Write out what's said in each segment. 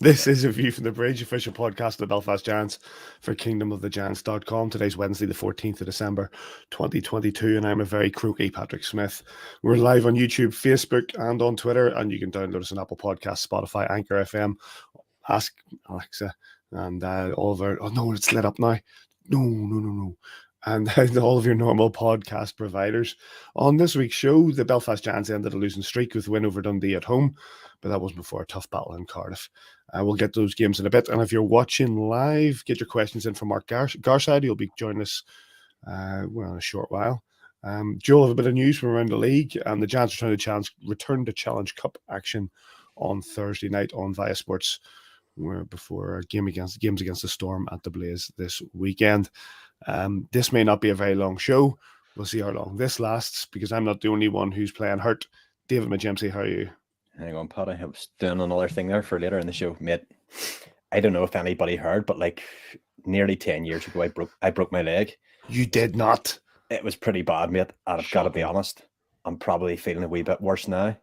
This is A View from the Bridge, official podcast of the Belfast Giants for kingdomofthegiants.com. Today's Wednesday, the 14th of December, 2022, and I'm a very croaky Patrick Smith. We're live on YouTube, Facebook, and on Twitter, and you can download us on Apple Podcasts, Spotify, Anchor FM, Ask Alexa, and all of our... Oh, no, it's lit up now. No. And all of your normal podcast providers. On this week's show, the Belfast Giants ended a losing streak with a win over Dundee at home, but that wasn't before a tough battle in Cardiff. We'll get to those games in a bit. And if you're watching live, get your questions in from Mark Garside. He'll be joining us in a short while. Joel, have a bit of news from around the league. The Giants are trying to return to Challenge Cup action on Thursday night on Viaplay Sports, before games against the Storm at the Blaze this weekend. This may not be a very long show. We'll see how long this lasts, because I'm not the only one who's playing hurt. David McGempsey, how are you? Hang on, Pat. I was doing another thing there for later in the show, mate. I don't know if anybody heard, but like nearly 10 years ago, I broke my leg. You did not? It was pretty bad, mate. And I've got to be honest, I'm probably feeling a wee bit worse now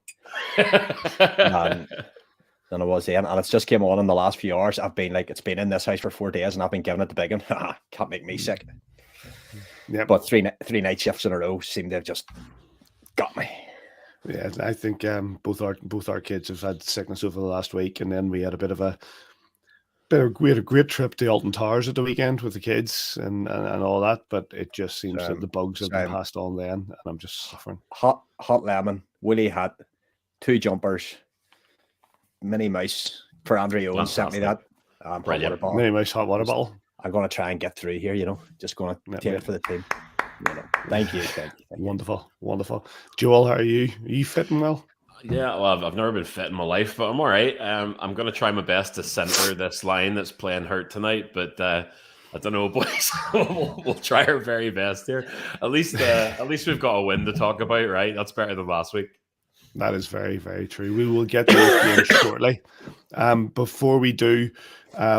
than I was then. And it's just came on in the last few hours. It's been in this house for 4 days, and I've been giving it the big one. Can't make me sick. Yeah, but three night shifts in a row seem to have just got me. Yeah, I think both our kids have had sickness over the last week, and then we had we had a great trip to Alton Towers at the weekend with the kids and all that, but it just seems that the bugs have been passed on then, and I'm just suffering. Hot lemon, woolly hat, 2 jumpers, Minnie Mouse for Andrew Owen sent me that. Minnie Mouse hot water bottle. I'm going to try and get through here, just going to take it for the team. Thank you. Wonderful. Joel, how are you? Are you fitting well? Yeah, well, I've never been fit in my life, but I'm all right. I'm going to try my best to center this line that's playing hurt tonight, but I don't know, boys. we'll try our very best here. At least we've got a win to talk about, right? That's better than last week. That is very, very true. We will get to those games shortly. Before we do,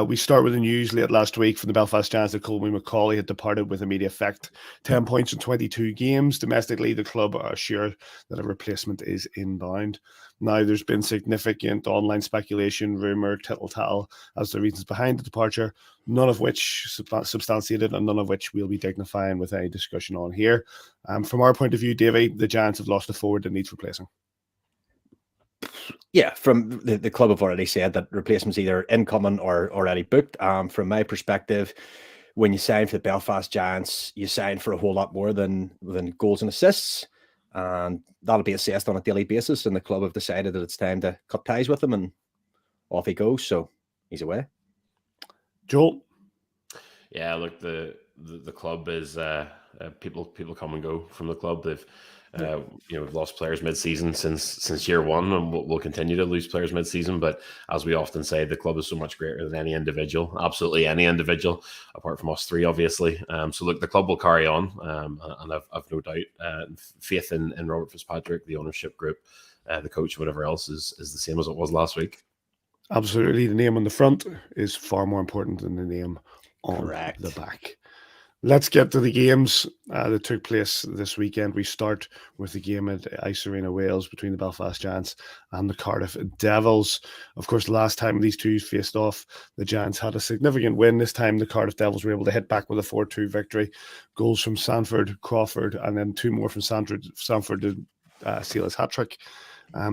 we start with the news late last week from the Belfast Giants that Colby McCauley had departed with immediate effect. 10 points in 22 games. Domestically, the club are sure that a replacement is inbound. Now, there's been significant online speculation, rumour, tittle-tattle as the reasons behind the departure, none of which substantiated and none of which we'll be dignifying with any discussion on here. From our point of view, Davey, the Giants have lost a forward that needs replacing. Yeah, from the club have already said that replacement's either incoming or already booked. From my perspective, when you sign for the Belfast Giants, you sign for a whole lot more than goals and assists, and that'll be assessed on a daily basis. And the club have decided that it's time to cut ties with him, and off he goes. So he's away. Joel? Yeah, look, the club is people come and go from the club. They've we've lost players mid-season since year one, and we'll continue to lose players mid-season. But as we often say, the club is so much greater than any individual, absolutely any individual, apart from us three, obviously. So look, the club will carry on, and I've no doubt faith in Robert Fitzpatrick, the ownership group, the coach, whatever else is the same as it was last week. Absolutely, the name on the front is far more important than the name on the back. Let's get to the games that took place this weekend. We start with the game at Ice Arena, Wales, between the Belfast Giants and the Cardiff Devils. Of course, the last time these two faced off, the Giants had a significant win. This time, the Cardiff Devils were able to hit back with a 4-2 victory. Goals from Sanford, Crawford, and then 2 more from Sanford to seal his hat-trick.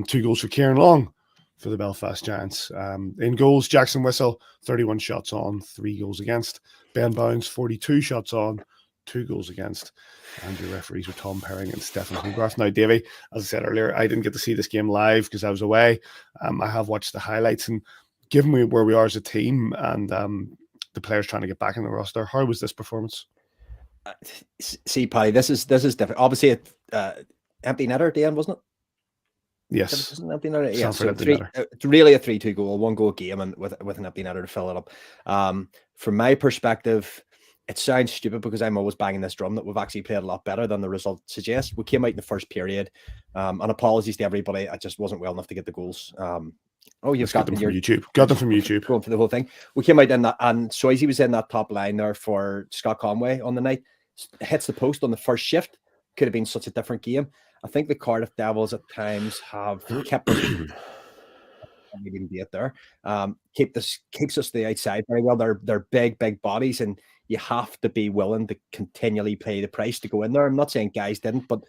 2 goals for Kieran Long for the Belfast Giants. In goals, Jackson Whistle, 31 shots on, 3 goals against. Ben Bounds, 42 shots on, 2 goals against. And your referees were Tom Perring and Stephen Hogarth. Now, Davey, as I said earlier, I didn't get to see this game live because I was away. I have watched the highlights, and given where we are as a team and the players trying to get back in the roster, how was this performance? See, Paddy, this is different. Obviously, empty netter, Dan, wasn't it? Yes. Empty netter. Yeah, so it's really a 3-2 goal, 1 goal game, and with an empty netter to fill it up. From my perspective, it sounds stupid because I'm always banging this drum that we've actually played a lot better than the result suggests. We came out in the first period, and apologies to everybody, I just wasn't well enough to get the goals. You've got them from YouTube. Got them from YouTube. Going for the whole thing. We came out in that, and Soisy was in that top line there for Scott Conway on the night. Hits the post on the first shift. Could have been such a different game. I think the Cardiff Devils at times have kept us can't even be it there. Keeps us to the outside very well. They're big bodies, and you have to be willing to continually pay the price to go in there. I'm not saying guys didn't, but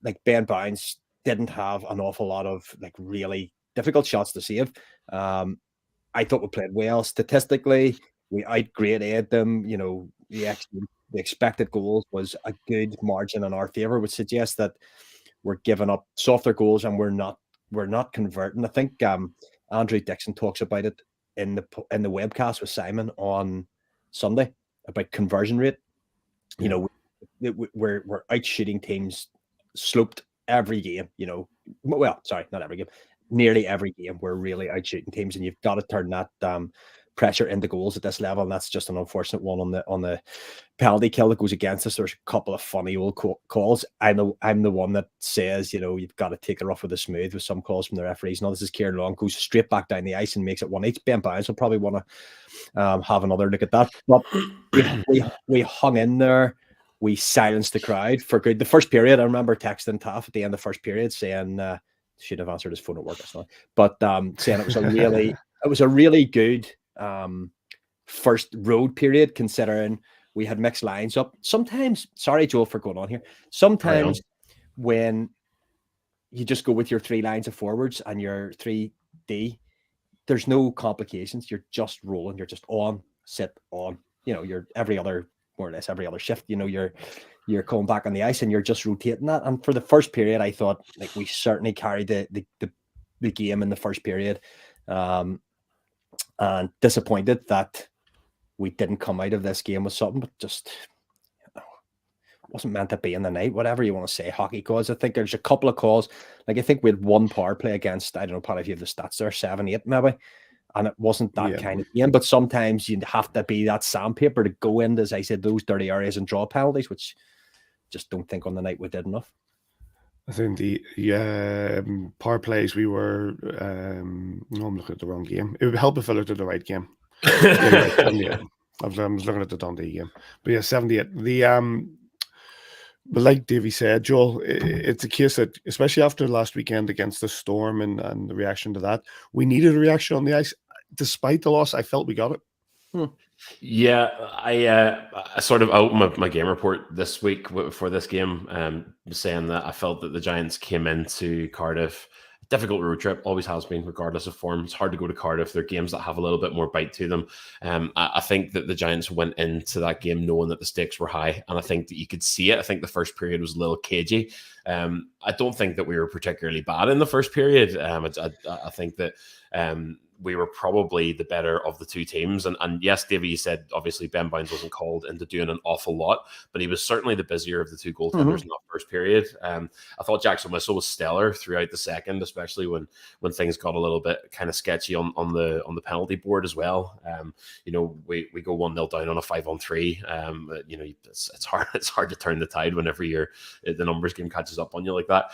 like Ben Barnes didn't have an awful lot of like really difficult shots to save. I thought we played well statistically. We outgraded them. You know, the expected goals was a good margin in our favor, which suggests that we're giving up softer goals and we're not converting. I think Andrew Dixon talks about it in the webcast with Simon on Sunday about conversion rate. You know, we're out shooting teams sloped every game. You know, well, sorry, not every game, nearly every game. We're really out shooting teams, and you've got to turn that pressure into goals at this level, and that's just an unfortunate one on the penalty kill that goes against us. There's a couple of funny old calls. I'm the one that says, you know, you've got to take it rough with the smooth with some calls from the referees. Now this is Kieran Long, goes straight back down the ice and makes it 1-8. Ben Barnes will probably want to have another look at that. But we hung in there. We silenced the crowd for good. The first period, I remember texting Taff at the end of the first period saying, should have answered his phone at work, but saying it was a really good first road period, considering we had mixed lines up. Sometimes, sorry Joel for going on here, sometimes when you just go with your 3 lines of forwards and your 3D, there's no complications. You're just rolling. You're just on, sit, on. You know, you're more or less every other shift. You know, you're coming back on the ice and you're just rotating that. And for the first period, I thought like we certainly carried the game in the first period. And disappointed that we didn't come out of this game with something, but just, you know, wasn't meant to be in the night, whatever you want to say, hockey calls. I think there's a couple of calls, like I think we had 1 power play against, I don't know, probably if you have the stats there, 7-8 maybe, and it wasn't that kind of game, but sometimes you have to be that sandpaper to go into, as I said, those dirty areas and draw penalties, which just don't think on the night we did enough. I think the power plays, we were no, I'm looking at the wrong game. It would help if I looked at the right game. I was looking at the Dundee game. But yeah, 78. But like Davey said, Joel, it's a case that, especially after last weekend against the Storm and the reaction to that, we needed a reaction on the ice. Despite the loss, I felt we got it. Yeah, I sort of opened my game report this week for this game, saying that I felt that the Giants came into Cardiff. Difficult road trip, always has been, regardless of form. It's hard to go to Cardiff. They're games that have a little bit more bite to them. I think that the Giants went into that game knowing that the stakes were high, and I think that you could see it. I think the first period was a little cagey. I don't think that we were particularly bad in the first period. I think that we were probably the better of the two teams. And yes, Davey, you said obviously Ben Barnes wasn't called into doing an awful lot, but he was certainly the busier of the two goaltenders in that first period. I thought Jackson Whistle was stellar throughout the second, especially when things got a little bit kind of sketchy on the penalty board as well. You know, we go 1-0 down on a 5-on-3. You know, it's hard to turn the tide whenever the numbers game catches up on you like that.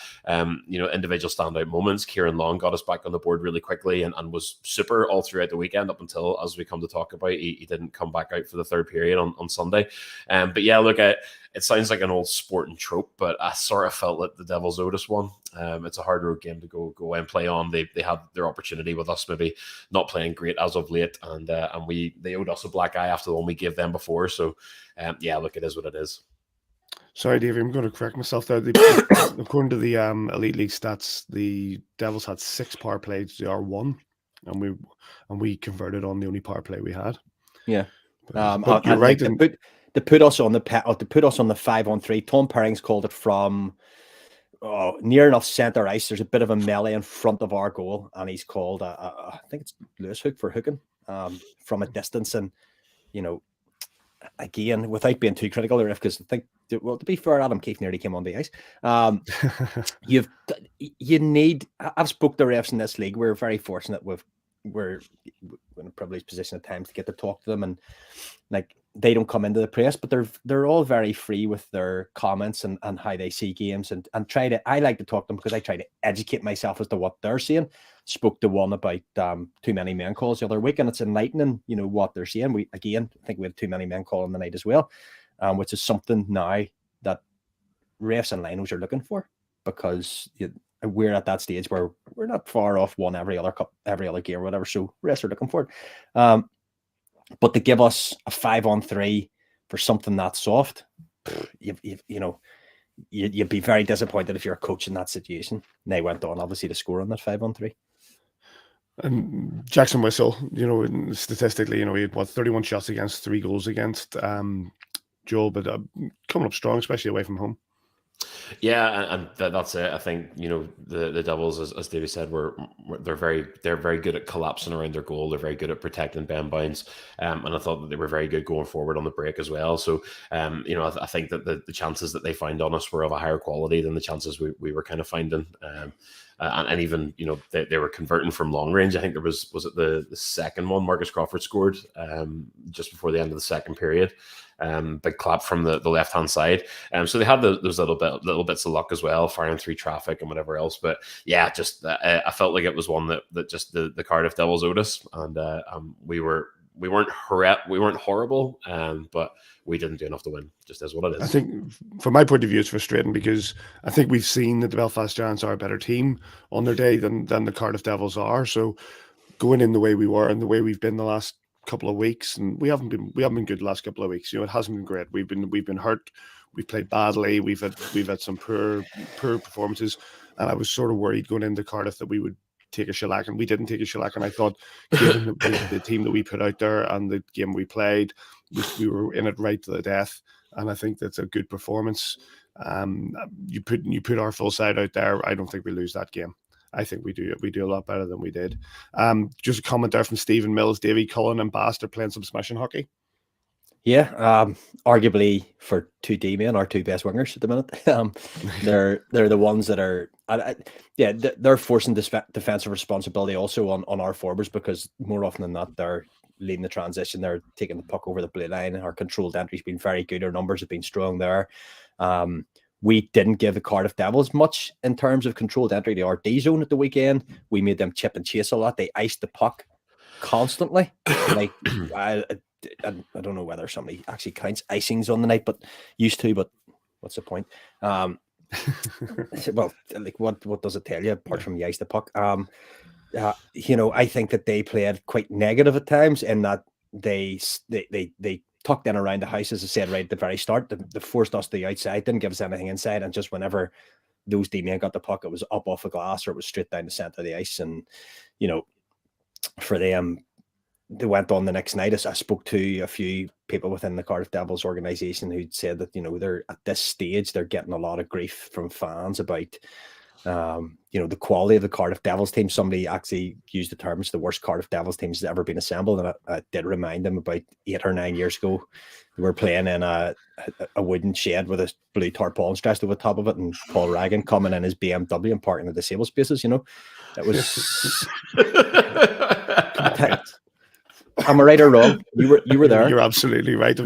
You know, individual standout moments. Kieran Long got us back on the board really quickly and was super all throughout the weekend up until, as we come to talk about, he didn't come back out for the third period on Sunday. But yeah, look, it sounds like an old sporting trope, but I sort of felt like the Devils owed us one. It's a hard road game to go away and play on. They had their opportunity with us maybe not playing great as of late, and they owed us a black eye after the one we gave them before. So yeah, look, it is what it is. Sorry, Dave, I'm going to correct myself there. According to the Elite League stats, the Devils had 6 power plays to our 1, and we converted on the only power play we had. Yeah, but you're right. To put us on the 5-on-3, Tom Perrings called it from near enough center ice. There's a bit of a melee in front of our goal, and he's called I think it's Lewis Hook for hooking from a distance. And you know, again, without being too critical, because I think, well, to be fair, Adam Keefe nearly came on the ice. You need. I've spoke to refs in this league. We're very fortunate. We're in a privileged position at times to get to talk to them, and like they don't come into the press, but they're all very free with their comments and how they see games and try to. I like to talk to them because I try to educate myself as to what they're seeing. Spoke to one about too many men calls the other week, and it's enlightening, you know, what they're seeing. I think we had too many men calling the night as well, which is something now that refs and linos are looking for, because we're at that stage where we're not far off one every other game or whatever. So rest are looking forward. But to give us a 5-on-3 for something that soft, you'd be very disappointed if you're a coach in that situation. And they went on, obviously, to score on that 5-on-3. And Jackson Whistle, statistically, he had 31 shots against, 3 goals against. Joel, but coming up strong, especially away from home. Yeah, and that's it. I think the Devils, as Davey said, they're very good at collapsing around their goal. They're very good at protecting Ben Bounds, and I thought that they were very good going forward on the break as well. So, I think that the chances that they found on us were of a higher quality than the chances we were kind of finding. And even they were converting from long range. I think there was it the second one Marcus Crawford scored just before the end of the second period. Big clap from the left hand side. So they had those little bits of luck as well, firing through traffic and whatever else. But yeah, just I felt like it was one that just the Cardiff Devils owed us, and we weren't horrible, but we didn't do enough to win. Just is what it is. I think, from my point of view, it's frustrating because I think we've seen that the Belfast Giants are a better team on their day than the Cardiff Devils are. So going in the way we were and the way we've been the last couple of weeks, and we haven't been good the last couple of weeks. It hasn't been great. We've been hurt. We've played badly. We've had some poor performances, and I was sort of worried going into Cardiff that we would take a shellac, and we didn't take a shellac. And I thought, given the team that we put out there and the game we played, we were in it right to the death. And I think that's a good performance. You put our full side out there, I don't think we lose that game. I think we do a lot better than we did. Just a comment there from Stephen Mills, Davy Cullen and Bast are playing some smashing hockey. Yeah, arguably for 2 D-men, our 2 best wingers at the minute. They're the ones that are, they're forcing defensive responsibility also on our forwards, because more often than not, they're leading the transition. They're taking the puck over the blue line. Our controlled entry's been very good. Our numbers have been strong there. We didn't give the Cardiff Devils much in terms of controlled entry to our D zone at the weekend. We made them chip and chase a lot. They iced the puck constantly. Like I don't know whether somebody actually counts icings on the night, but used to. But what's the point? Well, like what does it tell you apart from you ice the puck? I think that they played quite negative at times, in that they tucked in around the house, as I said right at the very start. They forced us to the outside, didn't give us anything inside, and just whenever those D-men got the puck, it was up off the glass or it was straight down the centre of the ice. And for them, they went on the next night. I spoke to a few people within the Cardiff Devils organisation who said that they're at this stage, they're getting a lot of grief from fans about the quality of the Cardiff Devils team. Somebody actually used the term, it's the worst Cardiff Devils teams that's ever been assembled, and I did remind them about 8 or 9 years ago, we were playing in a wooden shed with a blue tarpaulin stretched over the top of it, and Paul Ragan coming in his BMW and parking in the disabled spaces. It was am I right or wrong? You were there. You're absolutely right.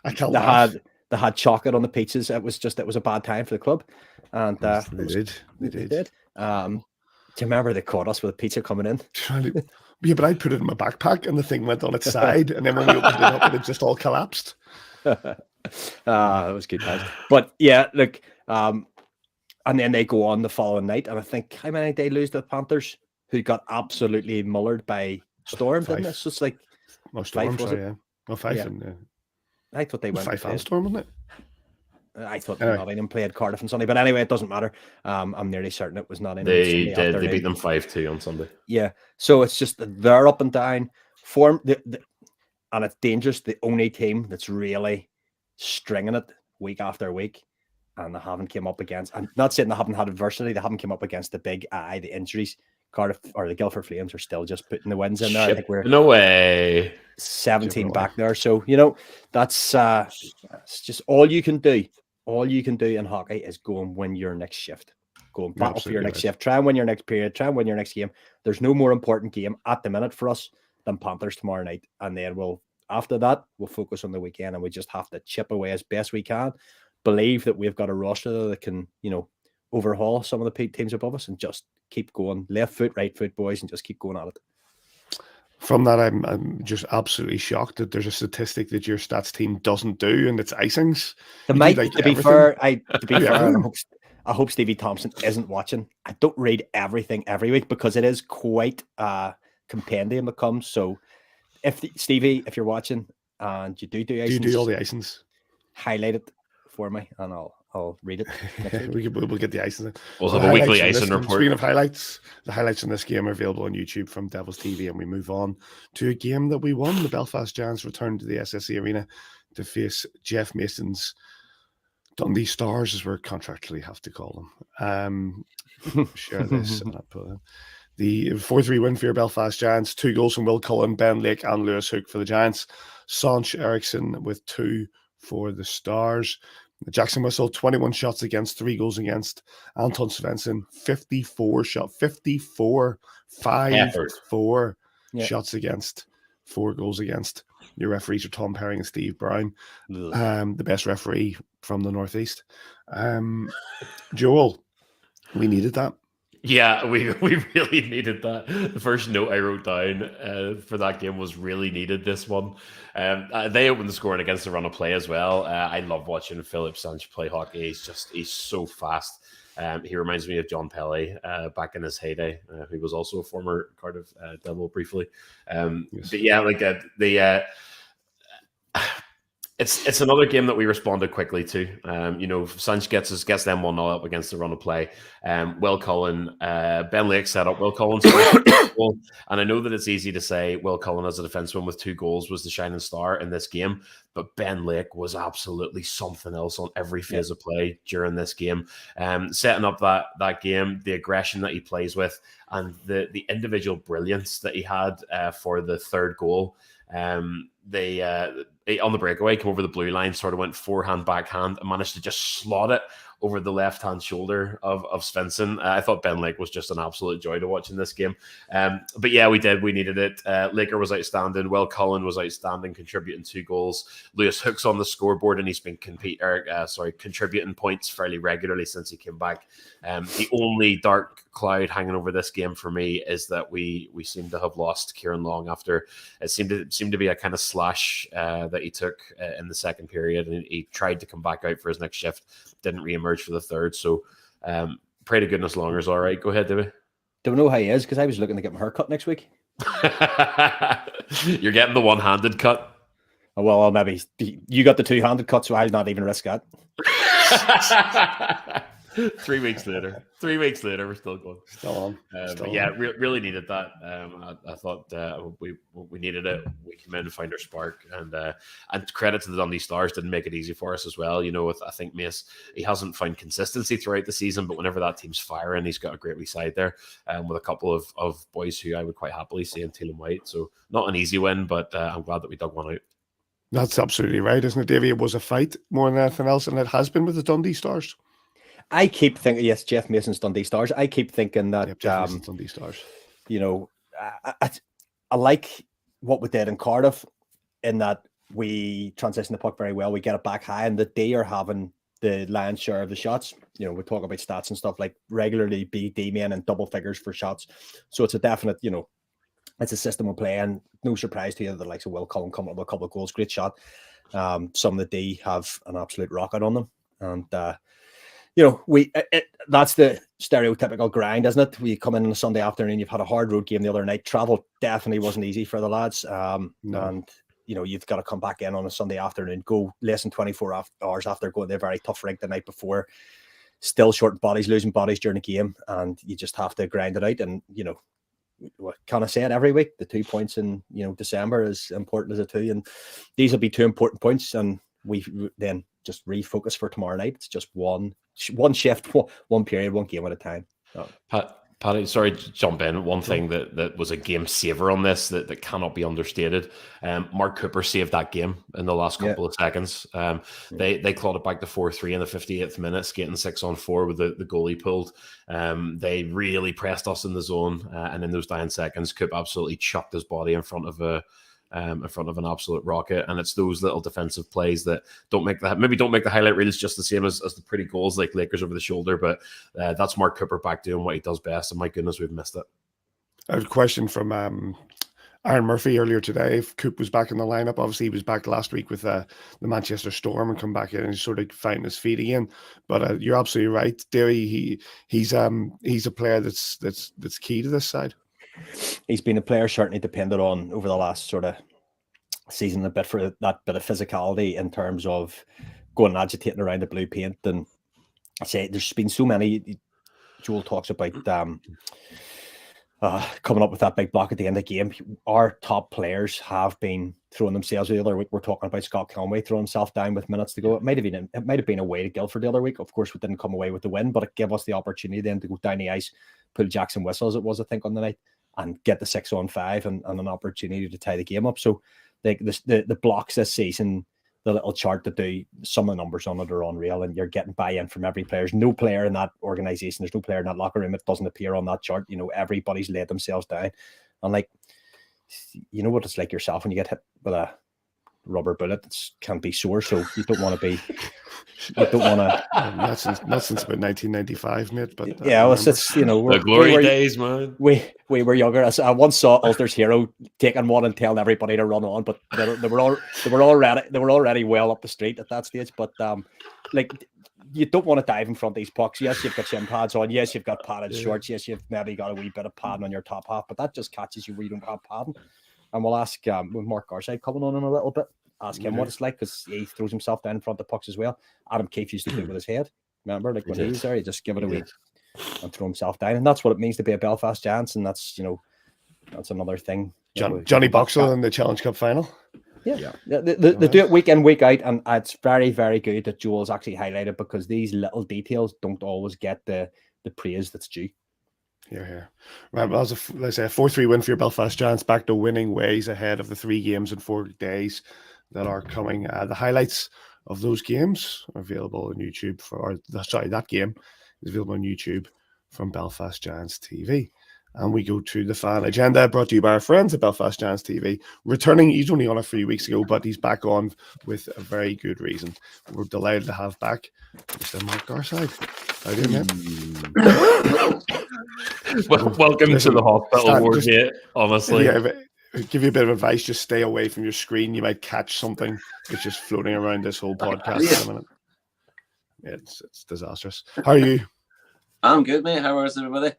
I can't laugh. They had chocolate on the pizzas. It was a bad time for the club. And they did. Do you remember they caught us with a pizza coming in? Yeah, but I put it in my backpack and the thing went on its side, and then when we opened it up, it just all collapsed. It was good times. But yeah, look, and then they go on the following night, and I think how many did they lose to the Panthers, who got absolutely mullered by Storm, didn't it? So it's like Storm, five. Yeah. I thought they went 5 and Storm, wasn't it? I thought Nottingham played Cardiff on Sunday, but anyway, it doesn't matter. I'm nearly certain it was Nottingham. They did. They beat them 5-2 on Sunday. Yeah, so it's just they're up and down form, and it's dangerous. The only team that's really stringing it week after week, and they haven't came up against. I'm not saying they haven't had adversity. They haven't come up against the big the injuries. Cardiff or the Guildford Flames are still just putting the wins in there. I think we're no way 17 back there. So that's it's just all you can do. All you can do in hockey is go and win your next shift. Go and battle for your next shift. Try and win your next period. Try and win your next game. There's no more important game at the minute for us than Panthers tomorrow night. And then after that, we'll focus on the weekend, and we just have to chip away as best we can. Believe that we've got a roster that can, overhaul some of the teams above us, and just keep going. Left foot, right foot, boys, and just keep going at it. From that, I'm just absolutely shocked that there's a statistic that your stats team doesn't do, and it's icings. To be fair, I hope Stevie Thompson isn't watching. I don't read everything every week because it is quite a compendium that comes. So Stevie, if you're watching and you do do you do all the icings? Highlight it for me and I'll read it next week. We'll get the icing. We'll have a weekly icing report. Speaking of highlights, the highlights from this game are available on YouTube from Devils TV, and we move on to a game that we won. The Belfast Giants returned to the SSE Arena to face Jeff Mason's Dundee Stars, as we contractually have to call them. Share this. And I'll put in. The 4-3 win for your Belfast Giants. 2 goals from Will Cullen, Ben Lake, and Lewis Hook for the Giants. Sanch Eriksson with 2 for the Stars. Jackson Whistle, 21 shots against, 3 goals against. Anton Svensson, 54 shots, 54, 5-4 shots against, 4 goals against. Your referees are Tom Perring and Steve Brown, the best referee from the Northeast. Joel, we needed that. Yeah, we really needed that. The first note I wrote down for that game was really needed this one. They opened the scoring against the run of play as well. I love watching Philip Sanch play hockey. He's so fast. He reminds me of John Pelly back in his heyday, who was also a former Cardiff Devil briefly. Yes. But yeah, it's another game that we responded quickly to. Sanch gets them 1-0 up against the run of play. Will Cullen, Ben Lake set up Will Cullen's goal. And I know that it's easy to say Will Cullen as a defenseman with 2 goals was the shining star in this game, but Ben Lake was absolutely something else on every phase of play during this game. Setting up that game, the aggression that he plays with, and the individual brilliance that he had for the 3rd goal. They on the breakaway came over the blue line, sort of went forehand, backhand, and managed to just slot it over the left-hand shoulder of Svensson. I thought Ben Lake was just an absolute joy to watch in this game. But yeah, we needed it. Laker was outstanding. Will Cullen was outstanding, contributing 2 goals. Lewis Hook's on the scoreboard, and he's been contributing points fairly regularly since he came back. The only dark cloud hanging over this game for me is that we seem to have lost Kieran Long after it seemed to be a kind of slash that he took in the second period, and he tried to come back out for his next shift, didn't re-emerge for the third. So pray to goodness Longer's all right. Go ahead, David. Don't know how he is because I was looking to get my hair cut next week. You're getting the one-handed cut. Oh, well, maybe you got the two-handed cut, so I'll not even risk that. 3 weeks later, we're still going. Still on. But yeah, really needed that. I thought we needed it. We came in and found our spark, and credit to the Dundee Stars, didn't make it easy for us as well. I think Mace, he hasn't found consistency throughout the season, but whenever that team's firing, he's got a great wee side there, with a couple of boys who I would quite happily see in Teal and White. So not an easy win, but I'm glad that we dug one out. That's absolutely right, isn't it, Davey? It was a fight more than anything else, and it has been with the Dundee Stars. I keep thinking, yes, Jeff Mason's Dundee Stars. I keep thinking that Dundee Stars. I like what we did in Cardiff in that we transition the puck very well. We get it back high, and that they are having the lion's share of the shots. We talk about stats and stuff like regularly be D-men and double figures for shots. So it's a definite, it's a system we're playing. No surprise to you that the likes of Will Cullen coming up with a couple of goals. Great shot. Some of the D have an absolute rocket on them, and that's the stereotypical grind, isn't it? We come in on a Sunday afternoon, you've had a hard road game the other night. Travel definitely wasn't easy for the lads. No. And, you've got to come back in on a Sunday afternoon, go less than 24 hours after going to a very tough rink the night before, still short bodies, losing bodies during the game. And you just have to grind it out. And, can I say it every week? The 2 points in, December is important as a 2. And these will be 2 important points. And we then just refocus for tomorrow night. It's just one shift, one period, one game at a time. Paddy, sorry to jump in. One thing that was a game saver on this that cannot be understated. Mark Cooper saved that game in the last couple of seconds. They clawed it back to 4-3 in the 58th minute, skating 6-on-4 with the goalie pulled. They really pressed us in the zone, and in those dying seconds, Coop absolutely chucked his body in front of an absolute rocket. And it's those little defensive plays that don't make the highlight reels just the same as the pretty goals like Lakers over the shoulder, but that's Mark Cooper back doing what he does best, and my goodness, we've missed it. I have a question from Aaron Murphy earlier today. If Coop was back in the lineup, obviously he was back last week with the Manchester Storm and come back in and he's sort of finding his feet again. But you're absolutely right, Derry. He's a player that's key to this side. He's been a player certainly depended on over the last sort of season a bit for that bit of physicality in terms of going and agitating around the blue paint. And I say there's been so many. Joel talks about coming up with that big block at the end of the game. Our top players have been throwing themselves. The other week we're talking about Scott Conway throwing himself down with minutes to go. It might have been away to Guildford the other week. Of course, we didn't come away with the win, but it gave us the opportunity then to go down the ice, pull Jackson whistle as it was, I think, on the night, and get the 6-on-5 and an opportunity to tie the game up. So the blocks this season, the little chart to do, some of the numbers on it are unreal, and you're getting buy-in from every player. There's no player in that organization, there's no player in that locker room that doesn't appear on that chart. Everybody's laid themselves down. And like, you know what it's like yourself when you get hit with a rubber bullet that can be sore, so you don't want to be not since about 1995, mate. But yeah, it's the glory days, man. We were younger. I once saw Ulster's hero taking one and telling everybody to run on, but they were already well up the street at that stage. But like, you don't want to dive in front of these pucks. Yes, you've got shin pads on. Yes, you've got padded shorts. Yes, you've maybe got a wee bit of padding on your top half, but that just catches you where you don't have padding. And we'll ask with Mark Garside coming on in a little bit, ask him what it's like, because he throws himself down in front of the pucks as well. Adam Keefe used to do it with his head. Remember, like when he was there, he just give it away and throw himself down. And that's what it means to be a Belfast Giants. And that's, that's another thing. Johnny Boxall in the Challenge Cup final. Yeah. They do it week in, week out. And it's very, very good that Joel's actually highlighted, because these little details don't always get the praise that's due. Here. Right, well, let's say a 4-3 win for your Belfast Giants, back to winning ways ahead of the 3 games in 4 days that are coming. The highlights of those games are available on YouTube that game is available on YouTube from Belfast Giants TV. And we go to the fan agenda, brought to you by our friends at Belfast Giants TV. Returning, he's only on a few weeks ago, but he's back on with a very good reason. We're delighted to have back Mr. Mark Garside. How do you, mate? Welcome to the hospital ward, mate. Honestly, give you a bit of advice: just stay away from your screen. You might catch something that's just floating around this whole podcast in a minute. Yeah, it's disastrous. How are you? I'm good, mate. How is everybody?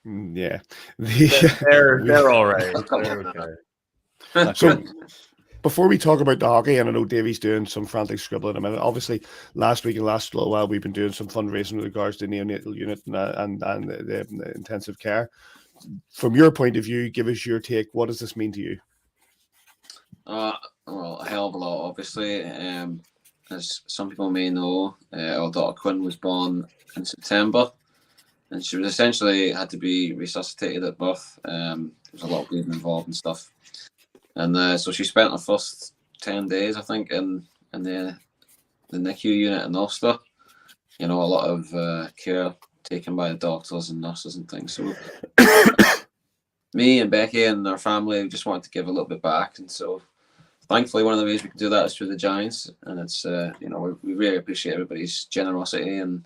Yeah, they're all right. So, before we talk about the hockey, and I know Davey's doing some frantic scribbling in a minute. Obviously, last week and last little while, we've been doing some fundraising with regards to the neonatal unit and the intensive care. From your point of view, give us your take. What does this mean to you? Well, a hell of a lot, obviously. As some people may know, our daughter Quinn was born in September, and she was essentially had to be resuscitated at birth. There was a lot of bleeding involved and stuff. And so she spent her first 10 days, I think, in the NICU unit in Ulster. A lot of care taken by the doctors and nurses and things. So me and Becky and our family just wanted to give a little bit back. And so thankfully, one of the ways we can do that is through the Giants. And it's, we really appreciate everybody's generosity and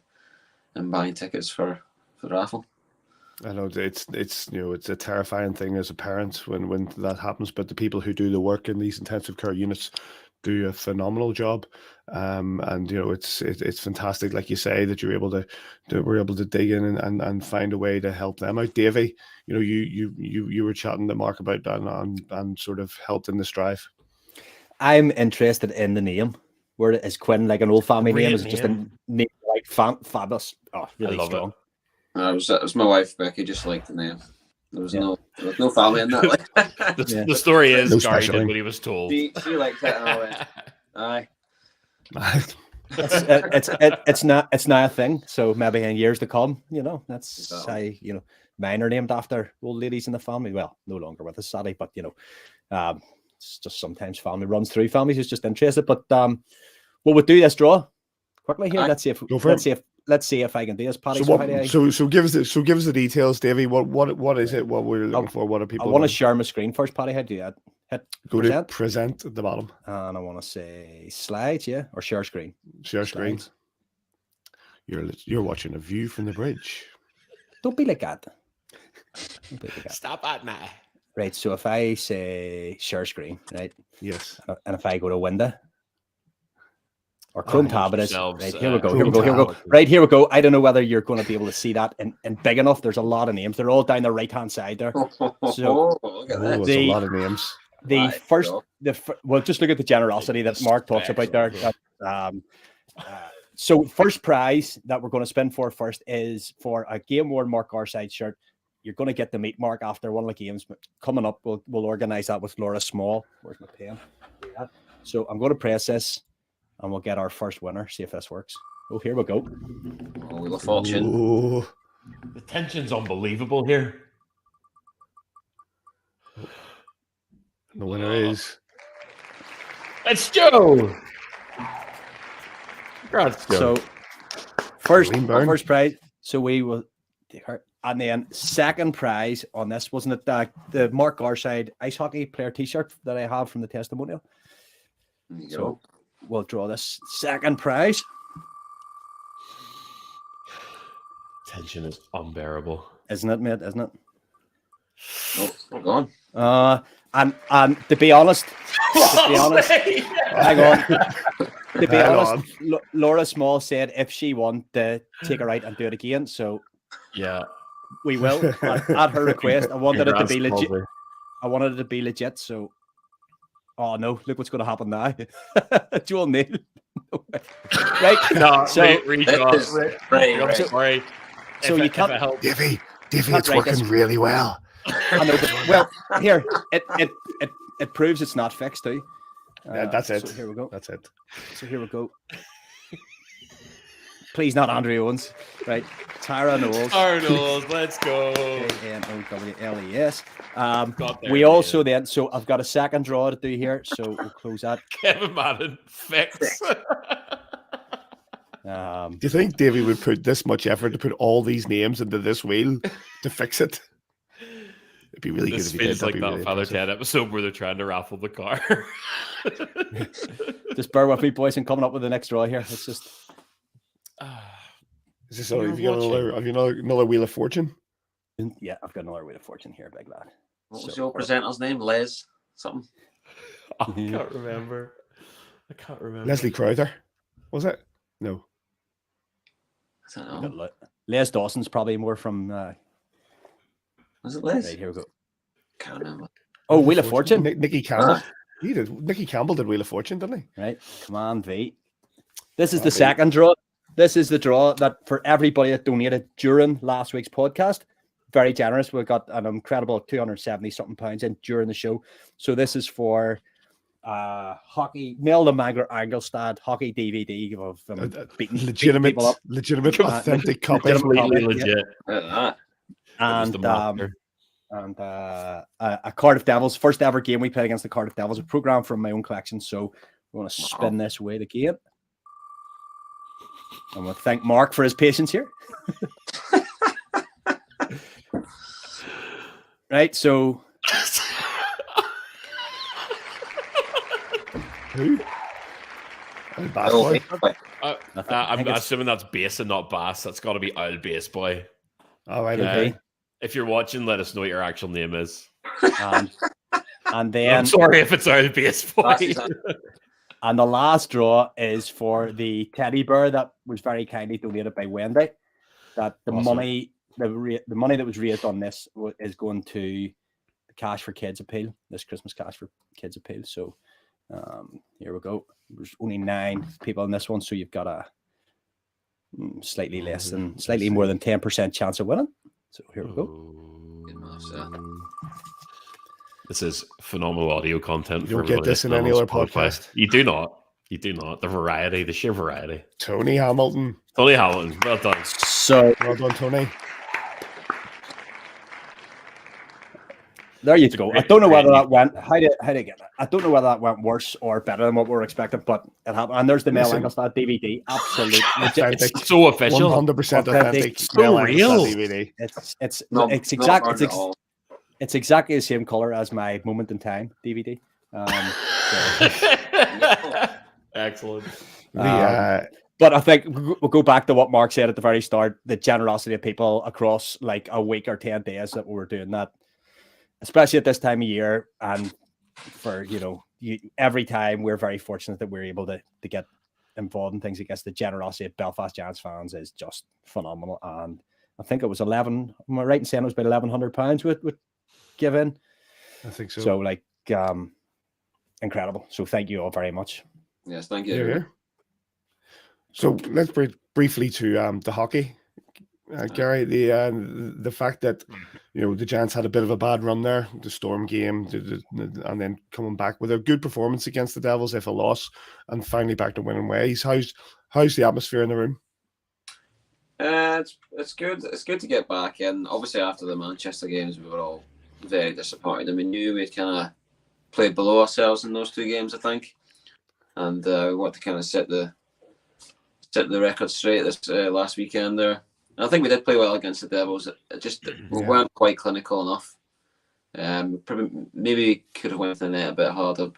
buying tickets for the raffle. I know it's a terrifying thing as a parent when that happens, but the people who do the work in these intensive care units do a phenomenal job, and it's fantastic, like you say, that we're able to dig in and find a way to help them out. Davey, you were chatting to Mark about that and sort of helped in this drive. I'm interested in the name. Where is Quinn like an old family name? Is it just a name like fabulous? Oh, really strong. It was my wife Becky, just liked the name. There was no family in that. The story is Gary did what he was told. She liked it, and I went, aye. It's not a thing. So maybe in years to come, that's exactly. Mine are named after old ladies in the family. Well, no longer with us, sadly, but it's just sometimes family runs through families. It's just interested. But we'll do this draw quickly here. Let's see if I can do this, Paddy. So give us the details, Davey. What is it? What we're looking for? What are people? I want to share my screen first, Paddy. How do you hit go present? To present at the bottom? And I want to say slides, or share screen. Share screen. You're watching a view from the bridge. Don't be like that. Stop at now. Right. So if I say share screen, right, Yes. and if I go to window or Chrome tab, it is. yourselves, Right, here we go. Chrome Here we go. Here we go. tab. Right, here we go. I don't know whether you're going to be able to see that in big enough. There's a lot of names. They're all down the right hand side there. Look at Oh, that. that's a lot of names. The Right, first, so- well, just look at the generosity that Mark talks about there. So first prize that we're going to spin for first is for a game worn Mark Garside shirt. You're going to get to meet Mark after one of the games coming up. We'll organize that with Laura Small. Where's my pen? Yeah. So I'm going to press this, and we'll get our first winner. See if this works. Oh, here we go. Wheel of Fortune. Ooh. The tension's unbelievable here. The winner is It's Joe. Congrats, Joe. So first Greenburn. first prize. So we will take her. And then second prize on this, wasn't it the Mark Garside ice hockey player T-shirt that I have from the testimonial? There you So go. we'll draw this second prize. Tension is unbearable. Isn't it, mate? Isn't it? Oh, we're gone. And to be honest, hang on. To be Hang honest, Laura Small said if she won to take her out and do it again, so Yeah. we will. At her request, I wanted it to Congrats, be legit. Calder. I wanted it to be legit. So, oh no, look what's going to happen now. Joel Neal. Right. No, So- redraw. Right. Sorry. So you can't- Divvy, Can't it's write this. working really well. I know, but, well, here it proves it's not fixed too. Yeah, that's it. So here we go. That's it. So here we go. Please, not Andrew Owens. Right. Tara Knowles. Arnold, let's go. Knowles. Got there We in the also end. then, so I've got a second draw to do here. So we'll close that. Kevin Madden, fix. Do you think Davey would put this much effort to put all these names into this wheel to fix it? It'd be really This good if he did. feels like That'd be that really Father impressive. Ted episode where they're trying to raffle the car. Just bear with me, boys, and coming up with the next draw here. It's just Is this You're have you got watching. another wheel of fortune? yeah, I've got another Wheel of Fortune here, big lad. What was So- your presenter's name? Les? Something? I can't remember. Leslie Crowther, was it? No. I don't I've know. got Les Dawson's probably more from Was it Les? right, here we go. Can't remember. Oh, Wheel of Fortune. Nicky Campbell. He did. Nicky Campbell did Wheel of Fortune, didn't he? Right. Come on, V. This is Come the on, V. second draw. This is the draw that for everybody that donated during last week's podcast. Very generous. We got an incredible 270 something pounds in during the show. So this is for hockey, Mel the Magler Angelstad hockey DVD of beating Legitimate, people up. legitimate, authentic copy. Completely Yeah. legit. Look at that. That was the master. And a Cardiff Devils first ever game we played against the Cardiff Devils, a program from my own collection. So we want to spin this way again. I want to thank Mark for his patience here. Right, so Who? Bass Oh, boy. I'm assuming that's bass and not bass. That's got to be Owl Bass Boy. All right. Yeah. Okay. If you're watching, let us know what your actual name is. and I'm then sorry if it's Owl Bass Boy. and the last draw is for the teddy bear that was very kindly donated by Wendy. That the Awesome. money, the money that was raised on this is going to the Cash for Kids appeal. This Christmas Cash for Kids appeal. So here we go. There's only 9 people in this one, so you've got a slightly more than 10% chance of winning. So here we go. This is phenomenal audio content. You for don't get everyone this in listening any on other Spotify. podcast. You do not. You do not. The variety, the sheer variety. Tony Hamilton. Tony Hamilton, well done. So Well done, Tony. there you go. I don't know whether that went. How did I get that? I don't know whether that went worse or better than what we were expecting, but it happened. And there's the Mel Listen. Angelstad DVD. Absolutely legit. Authentic. So official. 100% authentic. So Mel Angelstad real. DVD. It's Not exactly burned at all. it's exactly the same color as my Moment in Time DVD. Excellent. But I think we'll go back to what Mark said at the very start: the generosity of people across like a week or 10 days that we were doing that. especially at this time of year, and for every time we're very fortunate that we're able to get involved in things. I guess the generosity of Belfast Giants fans is just phenomenal, and I think it was 11. Am I right in saying it was about £1,100 with give in? I think so. So incredible. So thank you all very much. Yes, thank you. Yeah. So let's briefly to the hockey. Gary, the fact that the Giants had a bit of a bad run there, the Storm game, and then coming back with a good performance against the Devils, if a loss, and finally back to winning ways. How's the atmosphere in the room? It's good. It's good to get back in. Obviously, after the Manchester games, we were all very disappointed, and we knew we'd kind of played below ourselves in those 2 games, I think, and we want to kind of set the record straight this last weekend there. And I think we did play well against the Devils. We weren't quite clinical enough. Maybe could have went to the net a bit harder.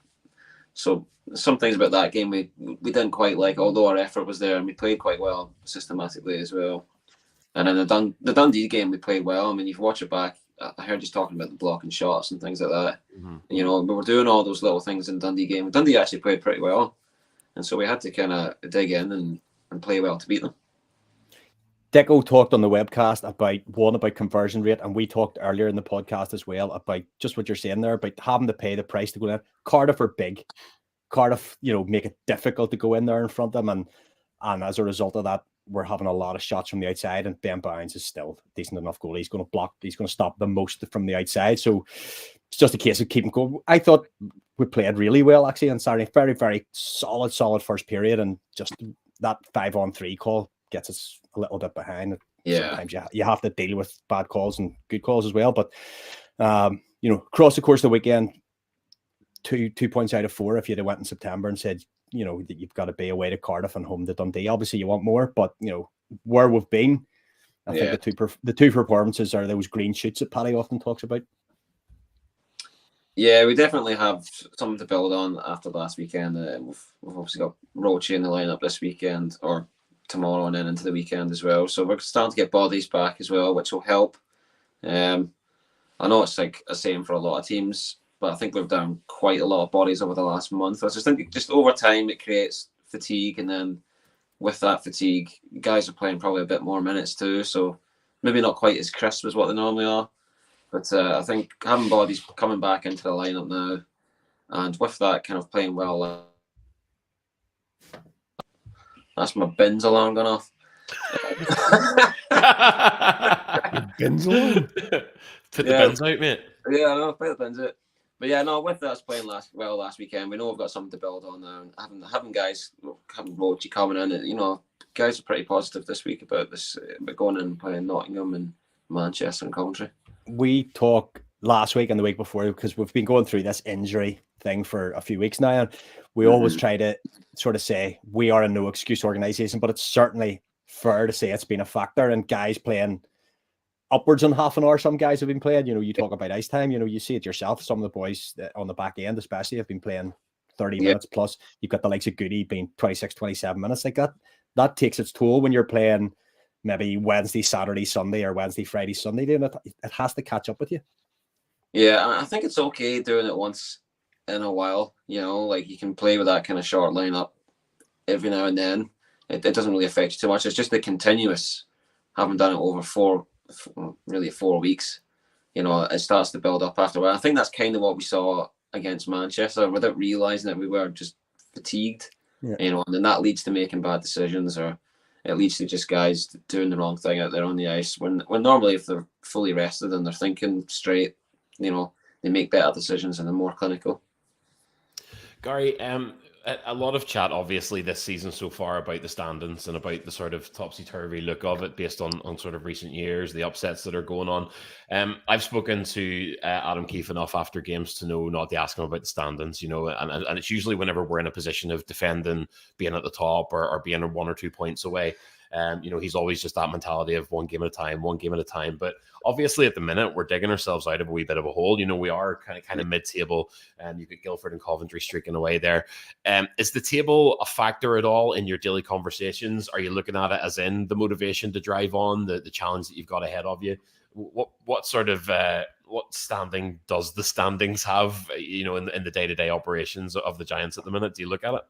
So some things about that game we didn't quite like, although our effort was there and we played quite well systematically as well. And then the Dundee game we played well. I mean, if you watch it back, I heard you talking about the blocking shots and things like that. Mm-hmm. And, we were doing all those little things in the Dundee game. Dundee actually played pretty well, and so we had to kind of dig in and play well to beat them. Deco talked on the webcast about conversion rate, and we talked earlier in the podcast as well about just what you're saying there about having to pay the price to go in. Cardiff are big. Cardiff, make it difficult to go in there in front of them, and as a result of that, we're having a lot of shots from the outside, and Ben Barnes is still a decent enough goalie. He's going to stop the most from the outside. So it's just a case of keeping going. I thought we played really well actually on Saturday. Very, very solid first period, and just that 5-on-3 call gets us a little bit behind. Yeah. Sometimes you have to deal with bad calls and good calls as well. But across the course of the weekend, 2 points out of 4 if you'd have went in September and said, that you've got to be away to Cardiff and home to Dundee. Obviously, you want more, but where we've been, I think the two performances are those green shoots that Paddy often talks about. Yeah, we definitely have something to build on after last weekend. We've obviously got Roche in the lineup this weekend or tomorrow and then into the weekend as well. So we're starting to get bodies back as well, which will help. I know it's like the same for a lot of teams, but I think we've done quite a lot of bodies over the last month. I just think just over time it creates fatigue, and then with that fatigue, guys are playing probably a bit more minutes too. So maybe not quite as crisp as what they normally are. But I think having bodies coming back into the lineup now, and with that kind of playing well, that's my bins alarm gone off. Bins alarm? Put the bins out, mate. Yeah, I know, put the bins out. But yeah, no, with us playing last weekend, we know we've got something to build on now. And having guys, having Roche coming in, guys are pretty positive this week about this, about going in and playing Nottingham and Manchester and Coventry. We talked last week and the week before, because we've been going through this injury thing for a few weeks now, and we always try to sort of say we are a no excuse organization, but it's certainly fair to say it's been a factor, and guys playing upwards on half an hour. Some guys have been playing, you talk about ice time, you see it yourself. Some of the boys on the back end especially have been playing 30 minutes plus. You've got the likes of Goody being 26, 27 minutes. Like that takes its toll when you're playing maybe Wednesday, Saturday, Sunday, or Wednesday, Friday, Sunday. Doing it has to catch up with you. Yeah, I think it's okay doing it once in a while. Like you can play with that kind of short lineup every now and then. It doesn't really affect you too much. It's just the continuous, having done it over 4 weeks. It starts to build up after a while. I think that's kind of what we saw against Manchester, without realising that we were just fatigued. Yeah. And then that leads to making bad decisions, or it leads to just guys doing the wrong thing out there on the ice. When normally, if they're fully rested and they're thinking straight, they make better decisions and they're more clinical. Gary, a lot of chat obviously this season so far about the standings and about the sort of topsy-turvy look of it based on sort of recent years, the upsets that are going on. I've spoken to Adam Keefe enough after games to know not to ask him about the standings, and it's usually whenever we're in a position of defending, being at the top or being 1 or 2 points away. He's always just that mentality of one game at a time. But obviously at the minute we're digging ourselves out of a wee bit of a hole. We are kind of mid-table, and you've got Guildford and Coventry streaking away there. Is the table a factor at all in your daily conversations? Are you looking at it as in the motivation to drive on, the challenge that you've got ahead of you? What sort of standing does the standings have, in the day-to-day operations of the Giants at the minute? Do you look at it?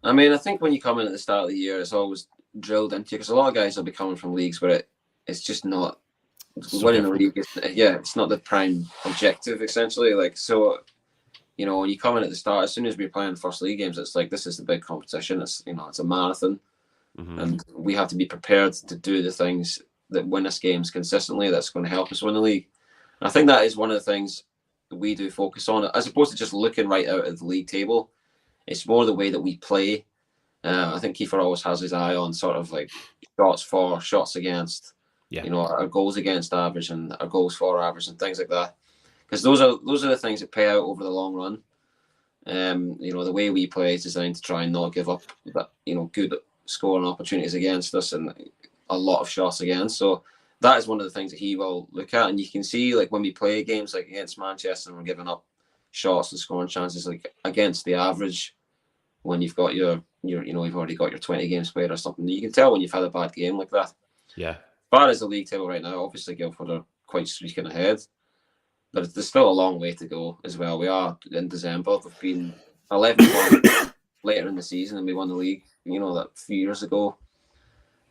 I mean, I think when you come in at the start of the year, it's always drilled into you, because a lot of guys will be coming from leagues where it's just not winning the league. It's not the prime objective, essentially. Like, so, when you come in at the start, as soon as we're playing first league games, it's like, this is the big competition. It's it's a marathon, and we have to be prepared to do the things that win us games consistently. That's going to help us win the league. And I think that is one of the things that we do focus on, as opposed to just looking right out at the league table. It's more the way that we play. I think Kiefer always has his eye on sort of like shots for, shots against, our goals against average and our goals for average and things like that. Because those are the things that pay out over the long run. The way we play is designed to try and not give up that, good scoring opportunities against us and a lot of shots against. So that is one of the things that he will look at. And you can see, like, when we play games like against Manchester and we're giving up shots and scoring chances, like against the average, when you've got you've already got your 20 games played or something, you can tell when you've had a bad game like that. Yeah. As far as the league table right now, obviously Guildford are quite streaking ahead, but there's still a long way to go as well. We are in December. We've been 11 points later in the season and we won the league, that a few years ago.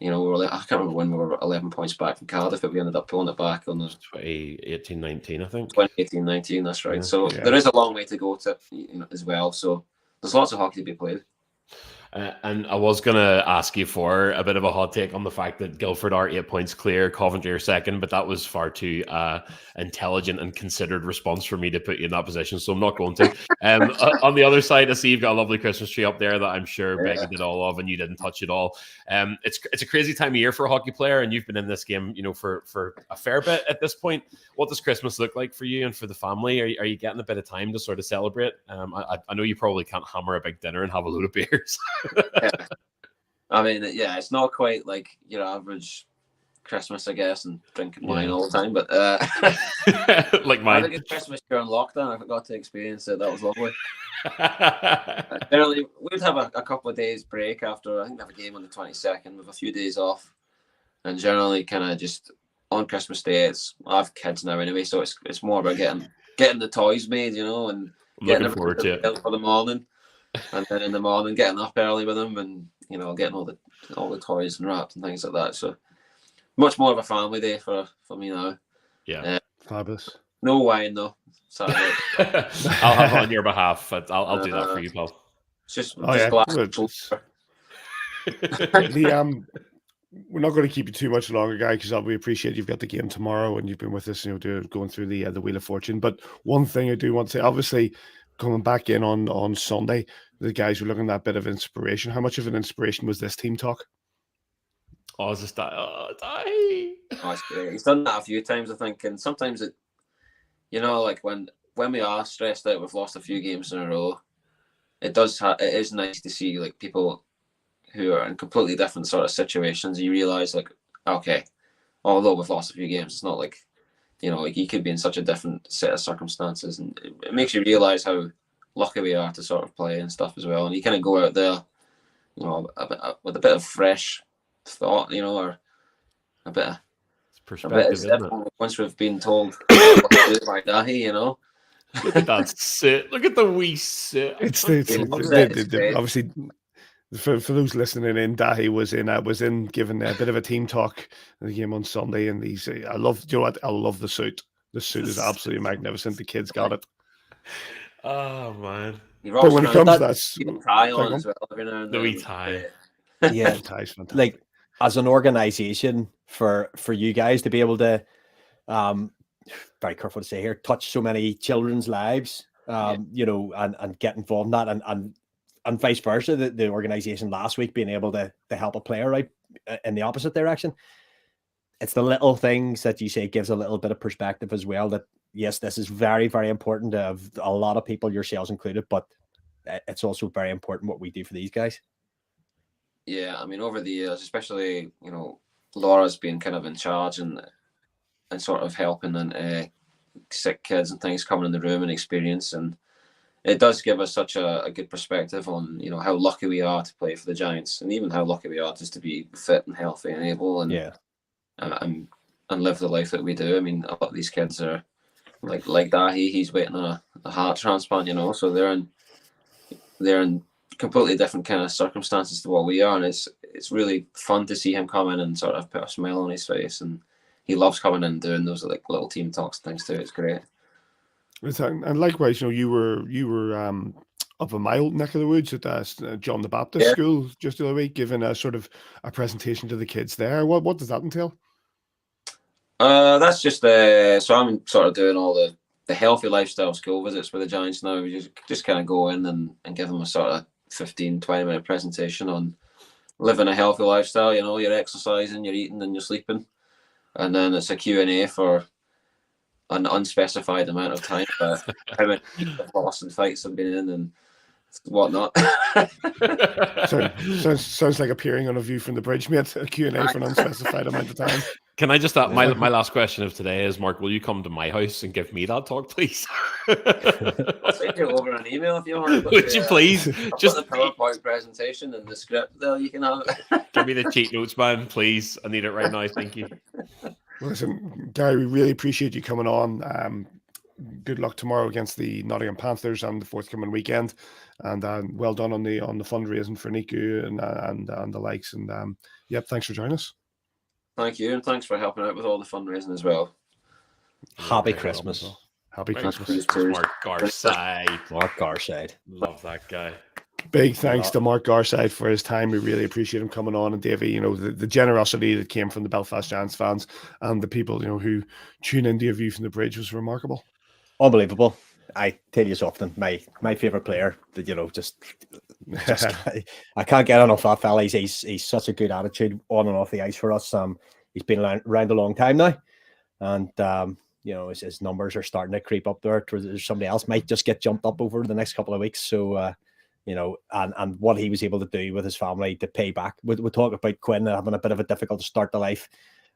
We were like, I can't remember when we were 11 points back from Cardiff, but we ended up pulling it back on the 2018-19, I think. 2018-19, that's right. So there is a long way to go to, as well. So there's lots of hockey to be played. And I was going to ask you for a bit of a hot take on the fact that Guildford are 8 points clear, Coventry are second, but that was far too intelligent and considered response for me to put you in that position, so I'm not going to. On the other side, I see you've got a lovely Christmas tree up there that I'm sure Becky did all of, and you didn't touch it all. It's a crazy time of year for a hockey player, and you've been in this game, for a fair bit at this point. What does Christmas look like for you and for the family? Are you getting a bit of time to sort of celebrate? I know you probably can't hammer a big dinner and have a load of beers. I mean, it's not quite like your average Christmas, I guess, and drinking wine all the time, but like mine. I think Christmas during lockdown, I got to experience it. That was lovely. Generally, we'd have a couple of days break after, I think we have a game on the 22nd with a few days off, and generally kind of just on Christmas Day, I have kids now anyway, so it's more about getting the toys made, and getting them forward to it for the morning. And then in the morning, getting up early with them, and getting all the toys and wrapped and things like that. So much more of a family day for me now. Yeah, fabulous. No wine though. Sorry. I'll have it on your behalf. But I'll do that for you, pal. Just glass. We're not going to keep you too much longer, guy, because we appreciate you've got the game tomorrow and you've been with us, going through the Wheel of Fortune. But one thing I do want to say, obviously, coming back in on Sunday, the guys were looking at a bit of inspiration. How much of an inspiration was this team talk? Oh, it's just that. He's done that a few times, I think, and sometimes it, like when we are stressed out, we've lost a few games in a row. It is nice to see like people who are in completely different sort of situations. You realize, like, okay, although we've lost a few games, it's not like, like you could be in such a different set of circumstances, and it makes you realize how lucky we are to sort of play and stuff as well. And you kind of go out there, with a bit of fresh thought, or a bit of perspective. Isn't it? Once we've been told by Dahi, Look at that sit. Look at the wee sit. Obviously. For those listening in, Dahi was in giving a bit of a team talk in the game on Sunday, and I love the suit. The suit is absolutely magnificent. The kids got it. Oh man! But when it comes to that, tie on as well, every now and then. The wee tie. Yeah, tie's fantastic. Like as an organization, for you guys to be able to, very careful to say here, touch so many children's lives, and get involved in that, and vice versa, the organization last week being able to help a player out in the opposite direction. It's the little things that you say gives a little bit of perspective as well, that yes, this is very, very important to a lot of people, yourselves included, but it's also very important what we do for these guys. Yeah, I mean, over the years, especially, Laura's been kind of in charge and sort of helping and sick kids and things coming in the room and experience, and it does give us such a good perspective on, how lucky we are to play for the Giants, and even how lucky we are just to be fit and healthy and able and live the life that we do. I mean, a lot of these kids are like that. He's waiting on a heart transplant, so they're in completely different kind of circumstances to what we are, and it's really fun to see him come in and sort of put a smile on his face, and he loves coming in and doing those like little team talks and things too. It's great. And likewise, you were up a mile neck of the woods at John the Baptist School just the other week, giving a sort of a presentation to the kids there. What does that entail? That's just so I'm sort of doing all the healthy lifestyle school visits with the Giants now. We just kind of go in and give them a sort of 15-20 minute presentation on living a healthy lifestyle. You're exercising, you're eating, and you're sleeping, and then it's a Q&A for an unspecified amount of time about how many Boston fights I've been in and whatnot. Sounds like appearing on A View from the Bridge, mate. A Q&A for an unspecified amount of time. Can I just my last question of today is, Mark, will you come to my house and give me that talk, please? I'll send you over an email if you want. Would you please? Just the PowerPoint presentation and the script there, you can have it. Give me the cheat notes, man, please. I need it right now. Thank you. Listen, Gary, we really appreciate you coming on. Good luck tomorrow against the Nottingham Panthers and the forthcoming weekend, and well done on the fundraising for Niku and the likes. And yep, thanks for joining us. Thank you, and thanks for helping out with all the fundraising as well. Happy Christmas. Happy Christmas. Mark Garside. Mark Garside. Love that guy. Big thanks to Mark Garside for his time. We really appreciate him coming on. And Davey, the generosity that came from the Belfast Giants fans and the people, who tune into A View from the Bridge was remarkable. Unbelievable. I tell you often, my favorite player that, just I can't get enough of that fella. He's such a good attitude on and off the ice for us. He's been around a long time now, and his numbers are starting to creep up there. Somebody else might just get jumped up over the next couple of weeks. So and what he was able to do with his family to pay back. We talk about Quinn having a bit of a difficult start to life,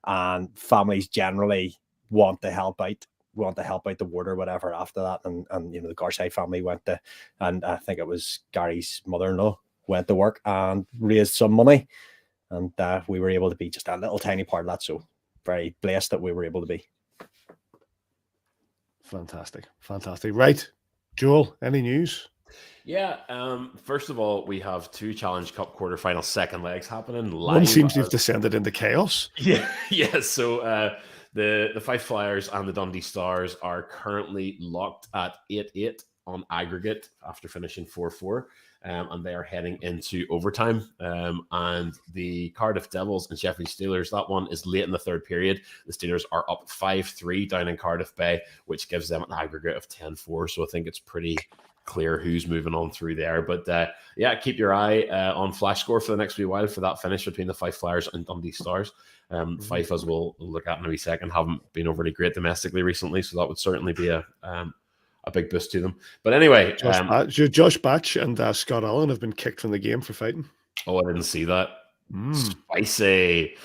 and families generally want to help out the ward or whatever after that. And the Garside family went to, and I think it was Gary's mother-in-law went to work and raised some money, and we were able to be just a little tiny part of that. So very blessed that we were able to be. Fantastic. Right, Joel, any news? Yeah. First of all, we have 2 Challenge Cup quarterfinal second legs happening live. One seems to have descended into chaos. Yeah. So the Fife Flyers and the Dundee Stars are currently locked at 8-8 on aggregate after finishing 4-4. And they are heading into overtime. And the Cardiff Devils and Sheffield Steelers, that one is late in the third period. The Steelers are up 5-3 down in Cardiff Bay, which gives them an aggregate of 10-4. So I think it's pretty clear who's moving on through there. But keep your eye on Flash Score for the next wee while for that finish between the Fife Flyers and Dundee Stars. Fife, as we'll look at in a wee second, haven't been overly great domestically recently, so that would certainly be a big boost to them. But anyway, Josh Batch and Scott Allen have been kicked from the game for fighting. Oh, I didn't see that. Spicy.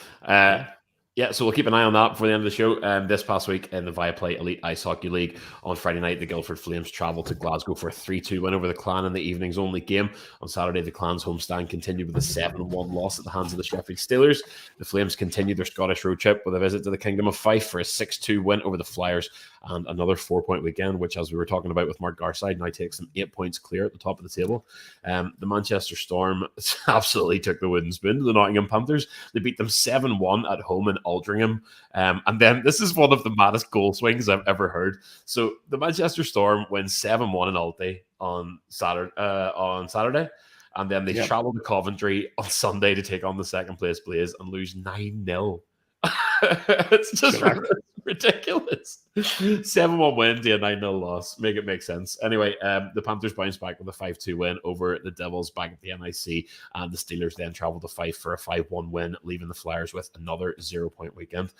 Yeah, so we'll keep an eye on that before the end of the show. This past week in the Viaplay Elite Ice Hockey League, on Friday night, the Guildford Flames travelled to Glasgow for a 3-2 win over the Clan in the evening's only game. On Saturday, the Clan's homestand continued with a 7-1 loss at the hands of the Sheffield Steelers. The Flames continued their Scottish road trip with a visit to the Kingdom of Fife for a 6-2 win over the Flyers and another 4-point weekend, which, as we were talking about with Mark Garside, now takes them 8 points clear at the top of the table. The Manchester Storm absolutely took the wooden spoon to the Nottingham Panthers. They beat them 7-1 at home in Aldringham. And then this is one of the maddest goal swings I've ever heard. So the Manchester Storm wins 7-1 in Aldi on Saturday. And then they travel to Coventry on Sunday to take on the second place Blaze and lose 9-0. It's just ridiculous. 7-1 win to a 9-0 loss. Make it make sense. Anyway, the Panthers bounced back with a 5-2 win over the Devils back at the NIC, and the Steelers then traveled to Fife for a 5-1 win, leaving the Flyers with another 0-point weekend.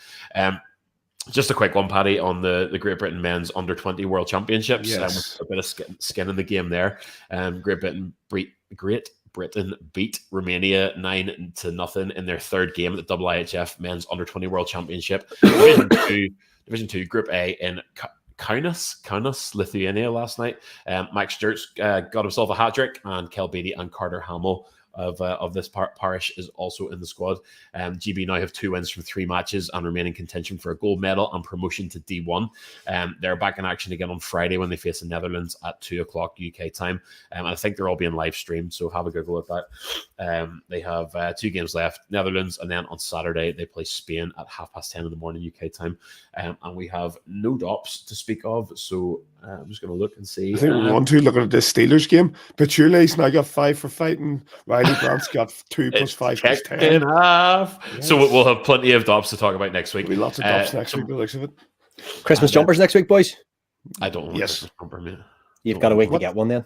Just a quick one, Paddy, on the Great Britain Men's Under-20 World Championships. Yes. With a bit of skin in the game there. Great Britain beat Romania 9-0 in their third game at the IIHF Men's Under-20 World Championship. Division 2, Group A in Kaunas, Lithuania last night. Max Sturz got himself a hat-trick, and Kel Beatty and Carter Hamill of this parish is also in the squad. GB now have 2 wins from 3 matches and remain in contention for a gold medal and promotion to D1. They're back in action again on Friday when they face the Netherlands at 2 o'clock UK time. And I think they're all being live streamed, so have a Google at that. They have 2 games left, Netherlands, and then on Saturday they play Spain at 10:30 in the morning UK time. And we have no dops to speak of, so I'm just going to look and see. I think we want to look at this Steelers game. Pachule's now got 5 for fighting. Riley Brandt's got 2 plus 5 plus 10. In half. Yes. So we'll have plenty of dops to talk about next week. There'll be lots of dops next week, by the looks of it. Christmas jumpers next week, boys. I don't want Yes. Christmas jumper, mate. You've got a week to get one then.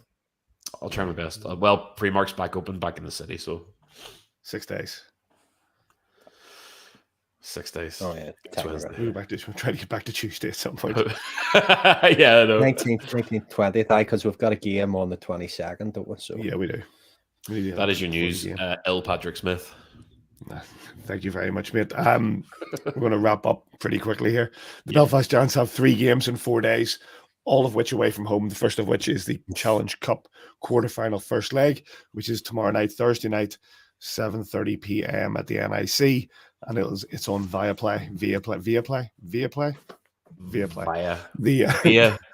I'll try my best. Well, Primark's back open, back in the city, so 6 days. 6 days. Oh, yeah. It's Wednesday. We'll try to get back to Tuesday at some point. Yeah, I know. 19th, 20th, because we've got a game on the 22nd, don't we? So Yeah, we do. That is your news. Patrick Smith. Thank you very much, mate. We're going to wrap up pretty quickly here. The Belfast Giants have 3 games in 4 days, all of which away from home. The first of which is the Challenge Cup quarterfinal first leg, which is tomorrow night, Thursday night, 7:30 p.m. at the NIC, and it's on Viaplay.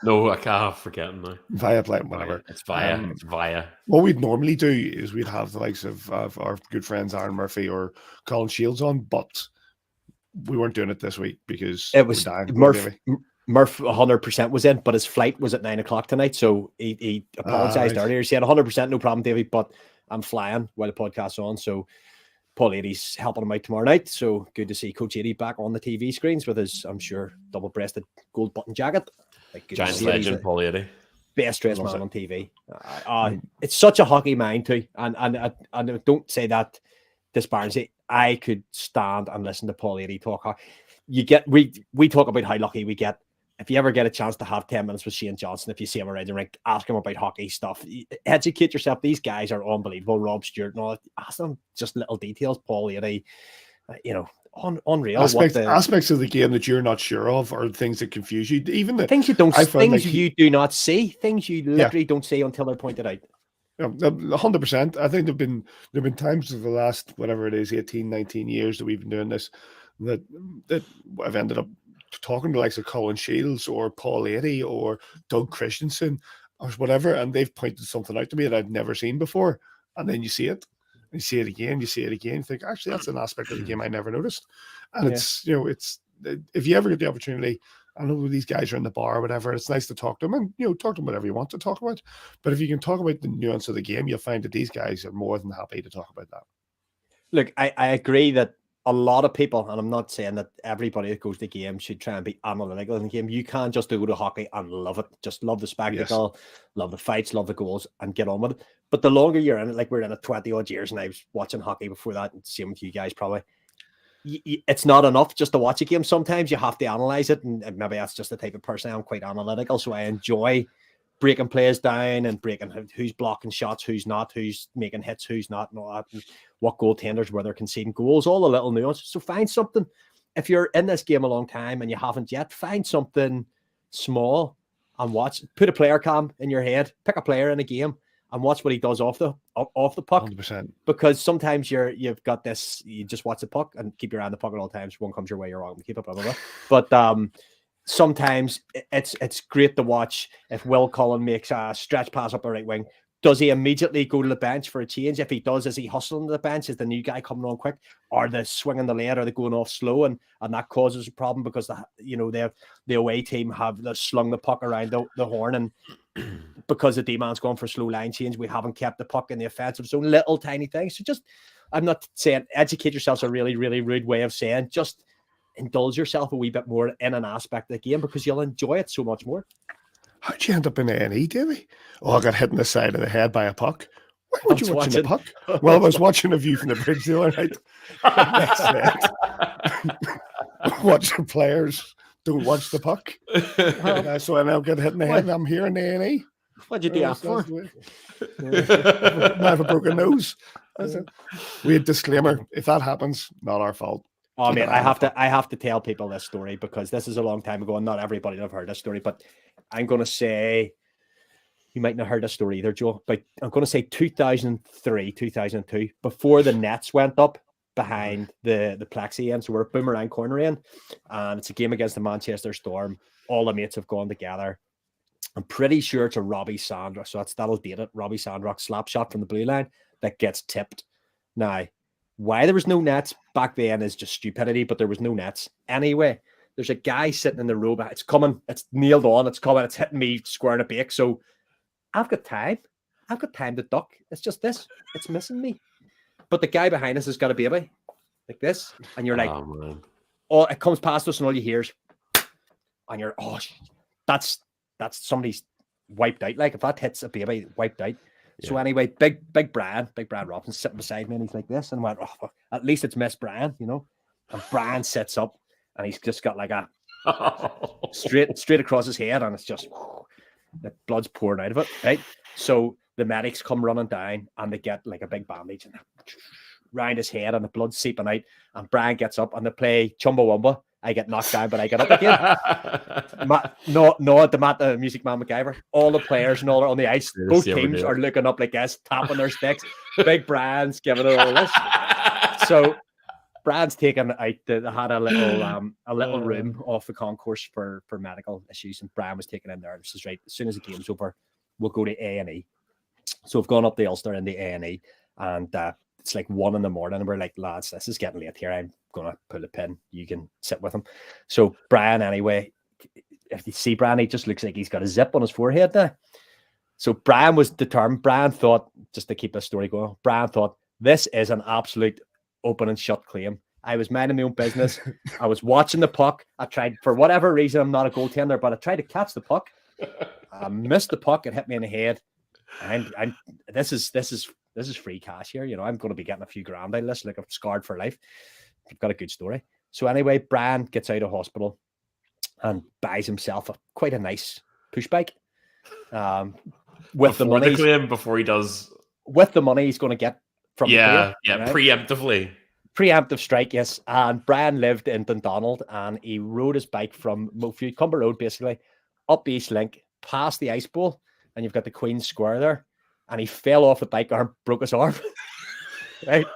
No, I can't forget now. Viaplay, whatever. It's Via. It's Via. What we'd normally do is we'd have the likes of our good friends Aaron Murphy or Colin Shields on, but we weren't doing it this week because it was Murph 100% was in, but his flight was at 9 o'clock tonight, so he apologized earlier. He said 100%, no problem, Davey, but I'm flying while the podcast's on, so Paul Eadie's helping him out tomorrow night, so good to see Coach Eadie back on the TV screens with his, I'm sure, double-breasted gold button jacket. Giants legend, Paul Eadie. Best dressed man on TV. It's such a hockey mind too, and I don't say that disparagingly. I could stand and listen to Paul Eadie talk hockey. We talk about how lucky we get. If you ever get a chance to have 10 minutes with Shane Johnson, if you see him around the rink, ask him about hockey stuff. Educate yourself. These guys are unbelievable. Rob Stewart and all that. Ask them just little details. Paul Eadie, unreal. Aspects of the game that you're not sure of, or things that confuse you. Even the things you don't, things you do not see, things you literally don't see until they're pointed out. 100%. I think there've been times of the last, whatever it is, 18, 19 years that we've been doing this, that I've ended up talking to the likes of Colin Shields or Paul Eadie or Doug Christensen or whatever, and they've pointed something out to me that I've never seen before, and then you see it, you see it again, you think, actually, that's an aspect of the game I never noticed. And it's if you ever get the opportunity, I know these guys are in the bar or whatever, it's nice to talk to them, and talk to them whatever you want to talk about. But if you can talk about the nuance of the game, you'll find that these guys are more than happy to talk about that. Look, I agree that a lot of people, and I'm not saying that everybody that goes to the game should try and be analytical in the game. You can't just go to hockey and love it. Just love the spectacle, love the fights, love the goals, and get on with it. But the longer you're in it, like we're in it 20 odd years, and I was watching hockey before that, and same with you guys probably. It's not enough just to watch a game. Sometimes you have to analyze it, and maybe that's just the type of person I am, quite analytical. So I enjoy breaking plays down and breaking who's blocking shots, who's not, who's making hits, who's not, and all that, and what goaltenders, where they're conceding goals, all the little nuances. So find something. If you're in this game a long time and you haven't yet, find something small and watch. Put a player cam in your head, pick a player in a game and watch what he does off the puck. 100%. Because sometimes you've got this, you just watch the puck and keep your eye on the puck at all times. One comes your way, you're wrong. Keep it, blah, blah, blah. But sometimes it's great to watch if Will Cullen makes a stretch pass up the right wing. Does he immediately go to the bench for a change? If he does, is he hustling to the bench? Is the new guy coming on quick? Are they swinging the lane? Are they going off slow? And that causes a problem because the away team have slung the puck around the horn, and because the D-man's gone for slow line change, we haven't kept the puck in the offensive zone. Little tiny things. So just, I'm not saying educate yourselves a really, really rude way of saying, just indulge yourself a wee bit more in an aspect of the game because you'll enjoy it so much more. How'd you end up in A&E, Davey? Oh, I got hit in the side of the head by a puck. Why were you watching the puck? Well, I was watching A View from the Bridge the other night. Watch the players, don't watch the puck. So I now get hit in the head and I'm here in A&E. What'd you do after? I have a broken nose. We had disclaimer. If that happens, not our fault. Oh man, I have to tell people this story because this is a long time ago and not everybody will have heard this story, but I'm going to say you might not have heard this story either, Joe, but I'm going to say 2003, 2002, before the nets went up behind the plexi end. So we're at Boomerang Corner end, and it's a game against the Manchester Storm. All the mates have gone together. I'm pretty sure it's a Robbie Sandrock, so that'll date it. Robbie Sandrock slap shot from the blue line that gets tipped. Now, why there was no nets back then is just stupidity, but there was no nets. Anyway, there's a guy sitting in the row. It's coming. It's nailed on. It's coming. It's hitting me square in the bake. So I've got time. I've got time to duck. It's just this. It's missing me. But the guy behind us has got a baby like this. And you're like, oh, it comes past us and all you hear is, and you're, oh, that's somebody's wiped out. Like if that hits a baby, wiped out. Yeah. So anyway, big Brian Robson sitting beside me and he's like this. And I went, oh, at least it's Miss Brian, you know. And Brian sits up and he's just got like a straight across his head, and it's just the blood's pouring out of it, right? So the medics come running down and they get like a big bandage and round his head and the blood's seeping out. And Brian gets up and they play Chumbawamba. I get knocked down, but I get up again. The Music Man MacGyver. All the players and all are on the ice. Both teams are looking up like this, tapping their sticks. Big Brian's giving it all this. So Brad's taken out. They had a little room off the concourse for medical issues, and Brian was taken in there. This is right. As soon as the game's over, we'll go to A&E. So we've gone up the Ulster in the A&E, and it's like 1 a.m, and we're like, lads, this is getting late here. I'm gonna pull a pin. You can sit with him. So Brian, anyway, if you see Brian, he just looks like he's got a zip on his forehead now. So Brian was determined. Brian thought, just to keep this story going, Brian thought this is an absolute open and shut claim. I was minding my own business. I was watching the puck. I tried, for whatever reason, I'm not a goaltender, but I tried to catch the puck. I missed the puck. It hit me in the head. And this is free cash here. You know, I'm going to be getting a few grand out of this. Like, I'm scarred for life. I've got a good story. So anyway, Brian gets out of hospital and buys himself quite a nice push bike. With the money, before he does, with the money he's going to get from right? Preemptive strike, yes. And Brian lived in Dundonald, and he rode his bike from Cumber Road, basically, up East Link, past the Ice Bowl, and you've got the Queen's Square there. And he fell off the bike and broke his arm, right?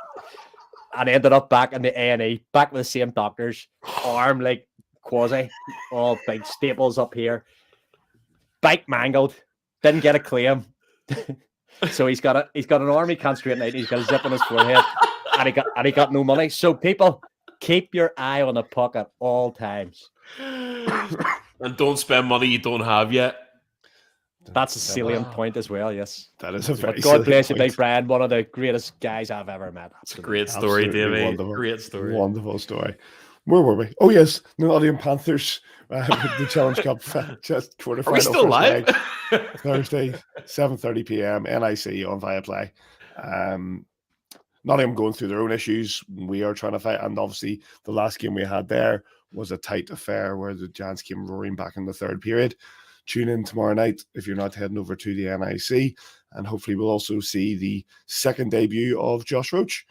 And ended up back in the A&E, back with the same doctors, arm like quasi, all big staples up here, bike mangled, didn't get a claim. So he's got an arm he can't straighten out. He's got a zip on his forehead, and he got no money. So people, keep your eye on the puck at all times, and don't spend money you don't have yet. That's a salient point as well. Yes, that is a very. God bless you, Big Brian. One of the greatest guys I've ever met. It's a great story, Davey. Great story. Wonderful story. Where were we? Oh yes, the Nottingham Panthers, the Challenge Cup just quarterfinal. Are we still live? Thursday, 7:30 p.m. NIC on Viaplay. Nottingham going through their own issues. We are trying to fight, and obviously the last game we had there was a tight affair where the Giants came roaring back in the third period. Tune in tomorrow night if you're not heading over to the NIC, and hopefully we'll also see the second debut of Josh Roach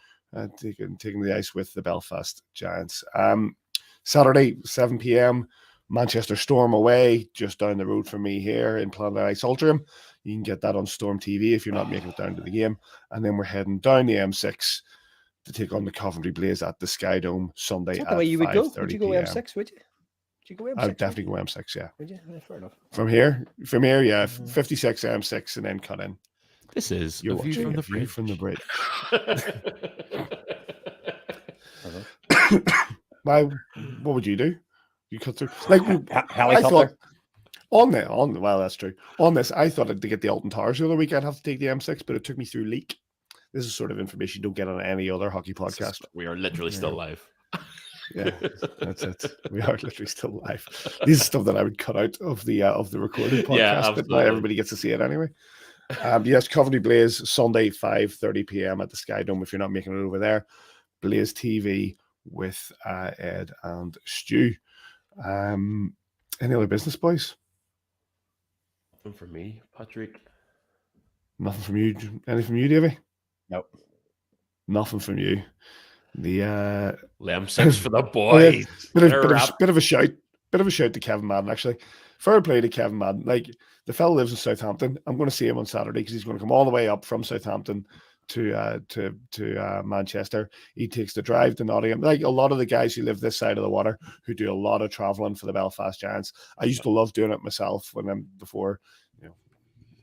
taking the ice with the Belfast Giants. Saturday, 7 p.m, Manchester Storm away, just down the road from me here in Planet Ice Ultram. You can get that on Storm TV if you're not making it down to the game. And then we're heading down the M6 to take on the Coventry Blaze at the Sky Dome Sunday at 5:30 Would you go M6, would you? I'd definitely go M6, yeah. Would you? Yeah, fair enough. From here, yeah, 56 M6 and then cut in. This is You're a view from the bridge. Why? What would you do? You cut through like helicopter. Well, that's true. On this, I thought to get the Alton Towers the other week, I'd have to take the M6, but it took me through Leek. This is sort of information you don't get on any other hockey podcast. We are literally still live. Yeah, that's it. We are literally still live. This is stuff that I would cut out of the recorded podcast, but now everybody gets to see it anyway. Yes, Coventry Blaze Sunday 5:30 p.m. at the Sky Dome. If you're not making it over there, Blaze TV with Ed and Stu. Any other business, boys? Nothing from me, Patrick. Nothing from you. Anything from you, Davey? Nope. Nothing from you. The M6 for the boys. Bit of a shout. bit of a shout to Kevin Madden, actually. Fair play to Kevin Madden. Like, the fellow lives in Southampton. I'm going to see him on Saturday because he's going to come all the way up from Southampton to Manchester. He takes the drive to Nottingham. Like a lot of the guys who live this side of the water, who do a lot of traveling for the Belfast Giants. I used to love doing it myself when I'm before,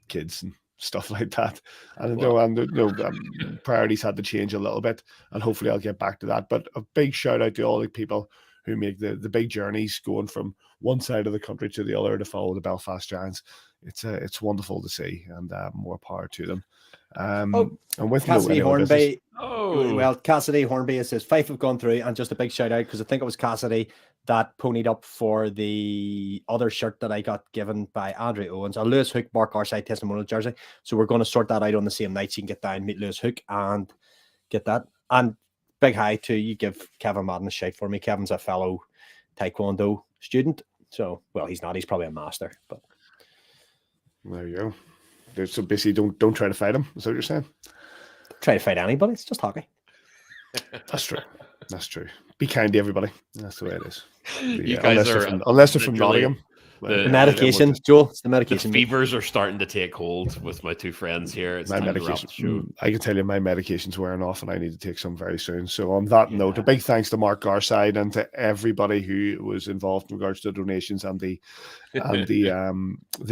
kids and stuff like that. And priorities had to change a little bit, and hopefully I'll get back to that. But a big shout out to all the people who make the big journeys going from one side of the country to the other to follow the Belfast Giants. It's wonderful to see, and more power to them. And with Cassidy Hornby. Oh, Cassidy Hornby says 5 have gone through, and just a big shout out because I think it was Cassidy that ponied up for the other shirt that I got given by Andrew Owens, a Lewis Hook Mark Garside testimonial jersey. So we're going to sort that out on the same night. So you can get down, meet Lewis Hook, and get that. And big hi to you. Give Kevin Madden a shout for me. Kevin's a fellow Taekwondo student. So, well, he's not. He's probably a master. But there you go. So basically, don't try to fight him. Is that what you're saying? Try to fight anybody. It's just hockey. That's true. That's true. Be kind to everybody. That's the way it is. You guys unless they're from Nottingham. The medication, Joel. It's the The medication. fevers are starting to take hold with my two friends here. It's My time to wrap medication. the show. I can tell you my medication's wearing off, and I need to take some very soon. So on that note, a big thanks to Mark Garside and to everybody who was involved in regards to donations and the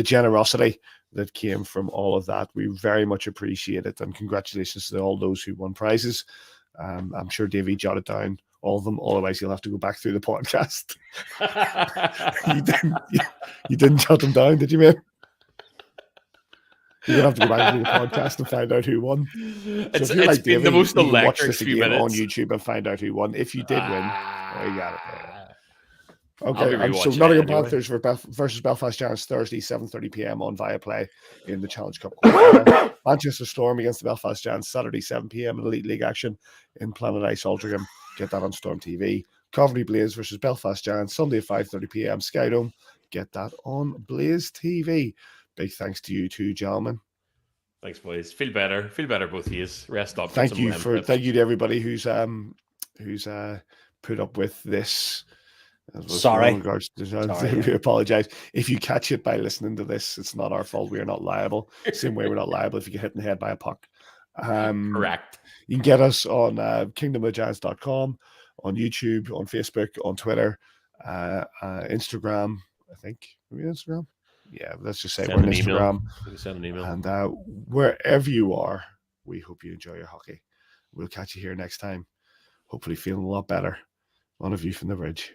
generosity that came from all of that. We very much appreciate it, and congratulations to all those who won prizes. I'm sure Davey jotted down all of them. Otherwise, you'll have to go back through the podcast. You didn't jot them down, did you, man? You're gonna have to go back through the podcast and find out who won. It's been the most electric few minutes on YouTube and find out who won. If you did win, you got it. I'll Okay, be so rewatching Nottingham it anyway. Panthers versus Belfast Giants Thursday, 7:30 p.m. on Viaplay in the Challenge Cup quarterfinal. Manchester Storm against the Belfast Giants Saturday, 7 p.m. in Elite League action in Planet Ice Altrincham. Get that on Storm TV. Coventry Blaze versus Belfast Giants Sunday at 5:30 p.m. Skydome. Get that on Blaze TV. Big thanks to you two, gentlemen. Thanks, boys. Feel better, both of you. Rest up. Thank you to everybody who's put up with this. Sorry. We apologize. If you catch it by listening to this, it's not our fault. We are not liable. Same way we're not liable if you get hit in the head by a puck. Correct. You can get us on kingdomofgiants.com, on YouTube, on Facebook, on Twitter, Instagram, I think. Are we on Instagram? Yeah, let's just say we're on Instagram. Send an email. And wherever you are, we hope you enjoy your hockey. We'll catch you here next time. Hopefully feeling a lot better. One of you from the bridge.